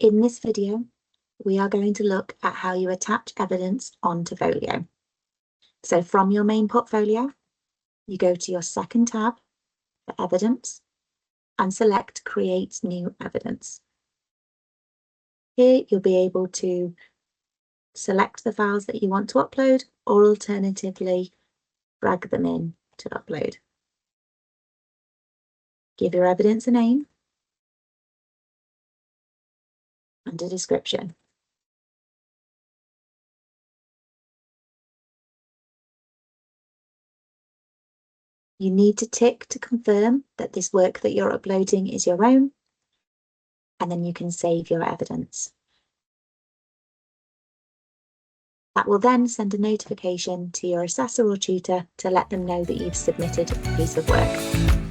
In this video, we are going to look at how you attach evidence onto Folio. So from your main portfolio, you go to your second tab for Evidence and select Create New Evidence. Here you'll be able to select the files that you want to upload, or alternatively, drag them in to upload. Give your evidence a name and a description. You need to tick to confirm that this work that you're uploading is your own, and then you can save your evidence. That will then send a notification to your assessor or tutor to let them know that you've submitted a piece of work.